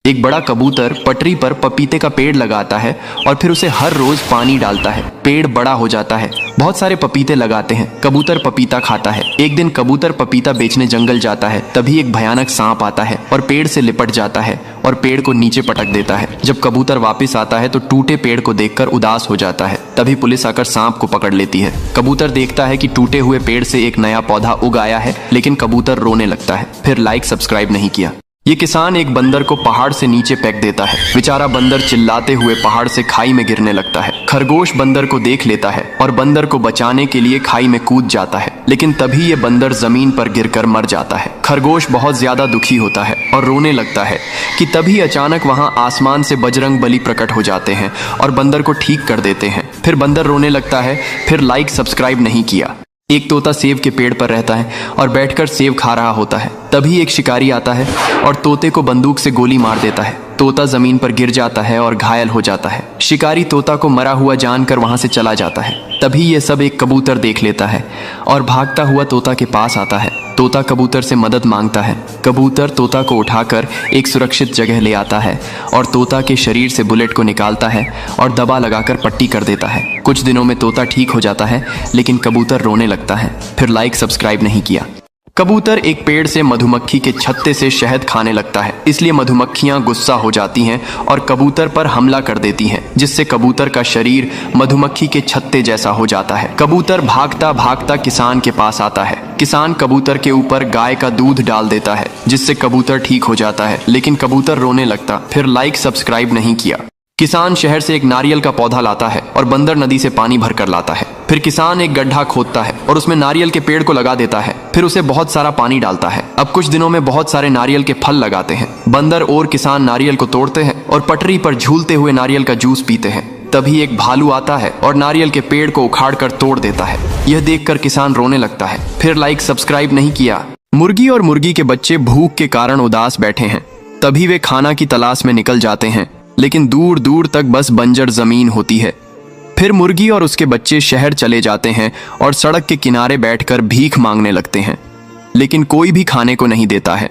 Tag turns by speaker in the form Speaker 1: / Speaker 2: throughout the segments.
Speaker 1: एक बड़ा कबूतर पटरी पर पपीते का पेड़ लगाता है और फिर उसे हर रोज पानी डालता है। पेड़ बड़ा हो जाता है, बहुत सारे पपीते लगाते हैं। कबूतर पपीता खाता है। एक दिन कबूतर पपीता बेचने जंगल जाता है। तभी एक भयानक सांप आता है और पेड़ से लिपट जाता है और पेड़ को नीचे पटक देता है। जब कबूतर वापस आता है तो टूटे पेड़ को देखकर उदास हो जाता है। तभी पुलिस आकर सांप को पकड़ लेती है। कबूतर देखता है कि टूटे हुए पेड़ से एक नया पौधा उग आया है, लेकिन कबूतर रोने लगता है। फिर लाइक सब्सक्राइब नहीं किया। ये किसान एक बंदर को पहाड़ से नीचे फेंक देता है। बेचारा बंदर चिल्लाते हुए पहाड़ से खाई में गिरने लगता है। खरगोश बंदर को देख लेता है और बंदर को बचाने के लिए खाई में कूद जाता है, लेकिन तभी ये बंदर जमीन पर गिरकर मर जाता है। खरगोश बहुत ज्यादा दुखी होता है और रोने लगता है कि तभी अचानक वहां आसमान से बजरंग बली प्रकट हो जाते हैं और बंदर को ठीक कर देते हैं। फिर बंदर रोने लगता है। फिर लाइक सब्सक्राइब नहीं किया। एक तोता सेब के पेड़ पर रहता है और बैठकर सेब खा रहा होता है। तभी एक शिकारी आता है और तोते को बंदूक से गोली मार देता है। तोता जमीन पर गिर जाता है और घायल हो जाता है। शिकारी तोता को मरा हुआ जानकर वहां से चला जाता है। तभी ये सब एक कबूतर देख लेता है और भागता हुआ तोता के पास आता है। तोता कबूतर से मदद मांगता है। कबूतर तोता को उठाकर एक सुरक्षित जगह ले आता है और तोता के शरीर से बुलेट को निकालता है और दबा लगाकर पट्टी कर देता है। कुछ दिनों में तोता ठीक हो जाता है, लेकिन कबूतर रोने लगता है। फिर लाइक सब्सक्राइब नहीं किया। कबूतर एक पेड़ से मधुमक्खी के छत्ते से शहद खाने लगता है, इसलिए मधुमक्खियां गुस्सा हो जाती हैं और कबूतर पर हमला कर देती हैं, जिससे कबूतर का शरीर मधुमक्खी के छत्ते जैसा हो जाता है। कबूतर भागता भागता किसान के पास आता है। किसान कबूतर के ऊपर गाय का दूध डाल देता है, जिससे कबूतर ठीक हो जाता है, लेकिन कबूतर रोने लगता। फिर लाइक सब्सक्राइब नहीं किया। किसान शहर से एक नारियल का पौधा लाता है और बंदर नदी से पानी भरकर लाता है। फिर किसान एक गड्ढा खोदता है और उसमें नारियल के पेड़ को लगा देता है। फिर उसे बहुत सारा पानी डालता है। अब कुछ दिनों में बहुत सारे नारियल के फल लगाते हैं। बंदर और किसान नारियल को तोड़ते हैं और पटरी पर झूलते हुए नारियल का जूस पीते हैं। तभी एक भालू आता है और नारियल के पेड़ को उखाड़कर तोड़ देता है। यह देखकर किसान रोने लगता है। फिर लाइक सब्सक्राइब नहीं किया। मुर्गी और मुर्गी के बच्चे भूख के कारण उदास बैठे हैं। तभी वे खाना की तलाश में निकल जाते हैं, लेकिन दूर दूर तक बस बंजर जमीन होती है। फिर मुर्गी और उसके बच्चे शहर चले जाते हैं और सड़क के किनारे बैठकर भीख मांगने लगते हैं, लेकिन कोई भी खाने को नहीं देता है।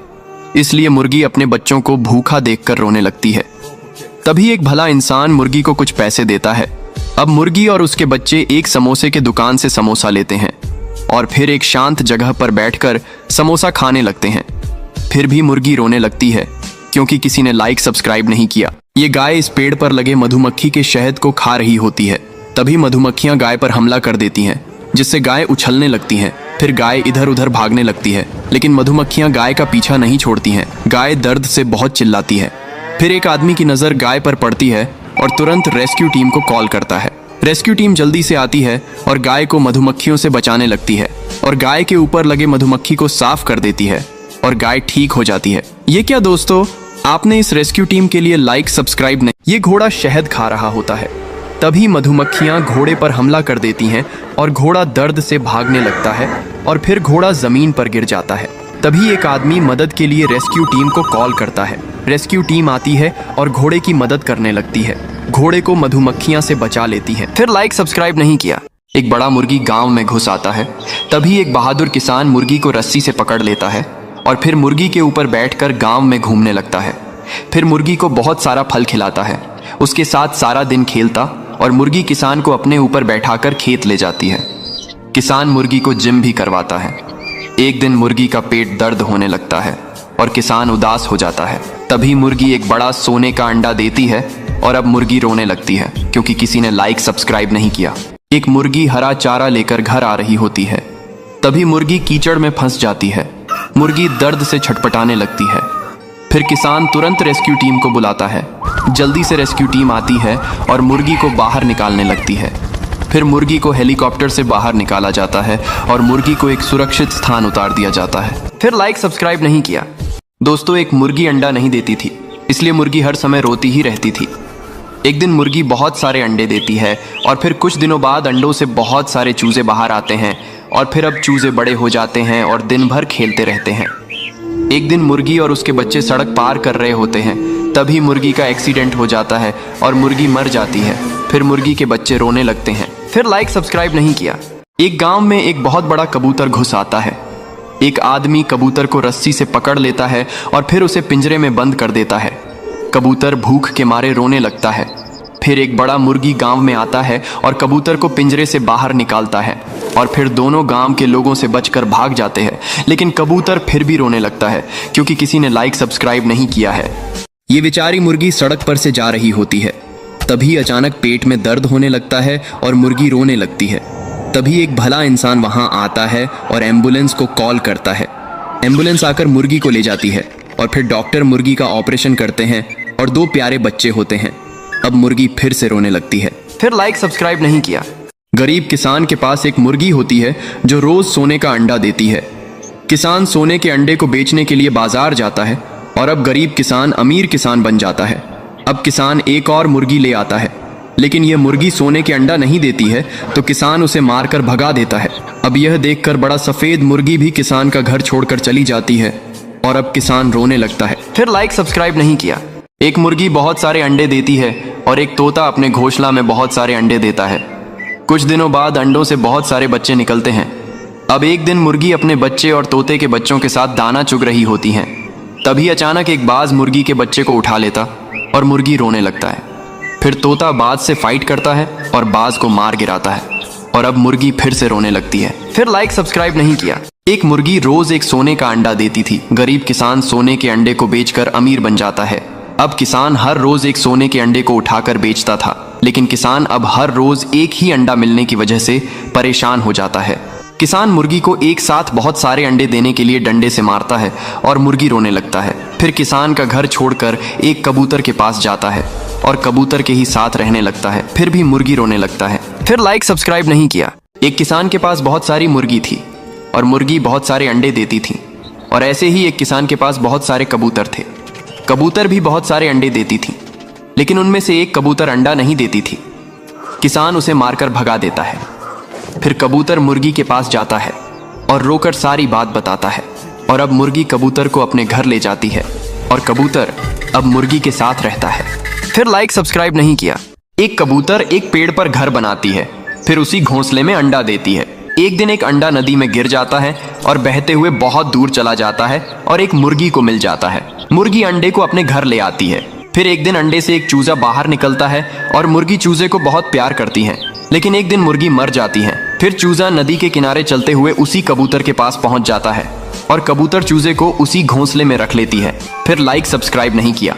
Speaker 1: इसलिए मुर्गी अपने बच्चों को भूखा देखकर रोने लगती है। तभी एक भला इंसान मुर्गी को कुछ पैसे देता है। अब मुर्गी और उसके बच्चे एक समोसे के दुकान से समोसा लेते हैं और फिर एक शांत जगह पर बैठकर समोसा खाने लगते हैं। फिर भी मुर्गी रोने लगती है क्योंकि किसी ने लाइक सब्सक्राइब नहीं किया। ये गाय इस पेड़ पर लगे मधुमक्खी के शहद को खा रही होती है। तभी मधुमक्खियां गाय पर हमला कर देती हैं, जिससे गाय उछलने लगती है। फिर गाय इधर उधर भागने लगती है, लेकिन मधुमक्खियां गाय का पीछा नहीं छोड़ती हैं। गाय दर्द से बहुत चिल्लाती है। फिर एक आदमी की नजर गाय पर पड़ती है और तुरंत रेस्क्यू टीम को कॉल करता है। रेस्क्यू टीम जल्दी से आती है और गाय को मधुमक्खियों से बचाने लगती है और गाय के ऊपर लगे मधुमक्खी को साफ कर देती है और गाय ठीक हो जाती है। ये क्या दोस्तों, आपने इस रेस्क्यू टीम के लिए लाइक सब्सक्राइब नहीं। ये घोड़ा शहद खा रहा होता है। तभी मधुमक्खियां घोड़े पर हमला कर देती हैं और घोड़ा दर्द से भागने लगता है और फिर घोड़ा जमीन पर गिर जाता है। तभी एक आदमी मदद के लिए रेस्क्यू टीम को कॉल करता है। रेस्क्यू टीम आती है और घोड़े की मदद करने लगती है। घोड़े को मधुमक्खियां से बचा लेती है। फिर लाइक सब्सक्राइब नहीं किया। एक बड़ा मुर्गी गांव में घुस आता है। तभी एक बहादुर किसान मुर्गी को रस्सी से पकड़ लेता है और फिर मुर्गी के ऊपर बैठकर गांव में घूमने लगता है। फिर मुर्गी को बहुत सारा फल खिलाता है, उसके साथ सारा दिन खेलता और मुर्गी किसान को अपने ऊपर बैठाकर खेत ले जाती है। किसान मुर्गी को जिम भी करवाता है। एक दिन मुर्गी का पेट दर्द होने लगता है और किसान उदास हो जाता है। तभी मुर्गी एक बड़ा सोने का अंडा देती है और अब मुर्गी रोने लगती है क्योंकि किसी ने लाइक सब्सक्राइब नहीं किया। एक मुर्गी हरा चारा लेकर घर आ रही होती है। तभी मुर्गी कीचड़ में फंस जाती है। मुर्गी दर्द से छटपटाने लगती है। फिर किसान तुरंत रेस्क्यू टीम को बुलाता है। जल्दी से रेस्क्यू टीम आती है और मुर्गी को बाहर निकालने लगती है। फिर मुर्गी को हेलीकॉप्टर से बाहर निकाला जाता है और मुर्गी को एक सुरक्षित स्थान उतार दिया जाता है। फिर लाइक सब्सक्राइब नहीं किया। दोस्तों, एक मुर्गी अंडा नहीं देती थी, इसलिए मुर्गी हर समय रोती ही रहती थी। एक दिन मुर्गी बहुत सारे अंडे देती है और फिर कुछ दिनों बाद अंडों से बहुत सारे चूजे बाहर आते हैं और फिर अब चूजे बड़े हो जाते हैं और दिन भर खेलते रहते हैं। एक दिन मुर्गी और उसके बच्चे सड़क पार कर रहे होते हैं। तभी मुर्गी का एक्सीडेंट हो जाता है और मुर्गी मर जाती है। फिर मुर्गी के बच्चे रोने लगते हैं। फिर लाइक सब्सक्राइब नहीं किया। एक गांव में एक बहुत बड़ा कबूतर घुस आता है। एक आदमी कबूतर को रस्सी से पकड़ लेता है और फिर उसे पिंजरे में बंद कर देता है। कबूतर भूख के मारे रोने लगता है। फिर एक बड़ा मुर्गी गांव में आता है और कबूतर को पिंजरे से बाहर निकालता है और फिर दोनों गांव के लोगों से बचकर भाग जाते हैं। लेकिन कबूतर फिर भी रोने लगता है क्योंकि किसी ने लाइक सब्सक्राइब नहीं किया है। ये बेचारी मुर्गी सड़क पर से जा रही होती है। तभी अचानक पेट में दर्द होने लगता है और मुर्गी रोने लगती है। तभी एक भला इंसान वहां आता है और एम्बुलेंस को कॉल करता है। एम्बुलेंस आकर मुर्गी को ले जाती है और फिर डॉक्टर मुर्गी का ऑपरेशन करते हैं और 2 प्यारे बच्चे होते हैं। अब मुर्गी फिर से रोने लगती है। फिर लाइक सब्सक्राइब नहीं किया। गरीब किसान के पास एक मुर्गी होती है जो रोज सोने का अंडा देती है। किसान सोने के अंडे को बेचने के लिए बाजार जाता है और अब गरीब किसान अमीर किसान बन जाता है। अब किसान एक और मुर्गी ले आता है, लेकिन यह मुर्गी सोने के अंडा नहीं देती है तो किसान उसे मारकर भगा देता है। अब यह देखकर बड़ा सफेद मुर्गी भी किसान का घर छोड़कर चली जाती है और अब किसान रोने लगता है। फिर लाइक सब्सक्राइब नहीं किया। एक मुर्गी बहुत सारे अंडे देती है और एक तोता अपने घोंसला में बहुत सारे अंडे देता है। कुछ दिनों बाद अंडों से बहुत सारे बच्चे निकलते हैं। अब एक दिन मुर्गी अपने बच्चे और तोते के बच्चों के साथ दाना चुग रही होती हैं। तभी अचानक एक बाज मुर्गी के बच्चे को उठा लेता और मुर्गी रोने लगता है। फिर तोता बाज से फाइट करता है और बाज को मार गिराता है और अब मुर्गी फिर से रोने लगती है। फिर लाइक सब्सक्राइब नहीं किया। एक मुर्गी रोज एक सोने का अंडा देती थी। गरीब किसान सोने के अंडे को बेचकर अमीर बन जाता है। अब किसान हर रोज एक सोने के अंडे को उठाकर बेचता था, लेकिन किसान अब हर रोज एक ही अंडा मिलने की वजह से परेशान हो जाता है। किसान मुर्गी को एक साथ बहुत सारे अंडे देने के लिए डंडे से मारता है और मुर्गी रोने लगता है। फिर किसान का घर छोड़कर एक कबूतर के पास जाता है और कबूतर के ही साथ रहने लगता है। फिर भी मुर्गी रोने लगता है। फिर लाइक सब्सक्राइब नहीं किया। एक किसान के पास बहुत सारी मुर्गी थी और मुर्गी बहुत सारे अंडे देती थी और ऐसे ही एक किसान के पास बहुत सारे कबूतर थे। कबूतर भी बहुत सारे अंडे देती थी, लेकिन उनमें से एक कबूतर अंडा नहीं देती थी। किसान उसे मारकर भगा देता है। फिर कबूतर मुर्गी के पास जाता है और रोकर सारी बात बताता है और अब मुर्गी कबूतर को अपने घर ले जाती है और कबूतर अब मुर्गी के साथ रहता है। फिर लाइक सब्सक्राइब नहीं किया। एक कबूतर एक पेड़ पर घर बनाती है, फिर उसी घोंसले में अंडा देती है। एक दिन एक अंडा नदी में गिर जाता है और बहते हुए बहुत दूर चला जाता है और एक मुर्गी को मिल जाता है। मुर्गी अंडे को अपने घर ले आती है। फिर एक दिन अंडे से एक चूजा बाहर निकलता है और मुर्गी चूजे को बहुत प्यार करती है, लेकिन एक दिन मुर्गी मर जाती है। फिर चूजा नदी के किनारे चलते हुए उसी कबूतर के पास पहुंच जाता है और कबूतर चूजे को उसी घोंसले में रख लेती है। फिर लाइक सब्सक्राइब नहीं किया।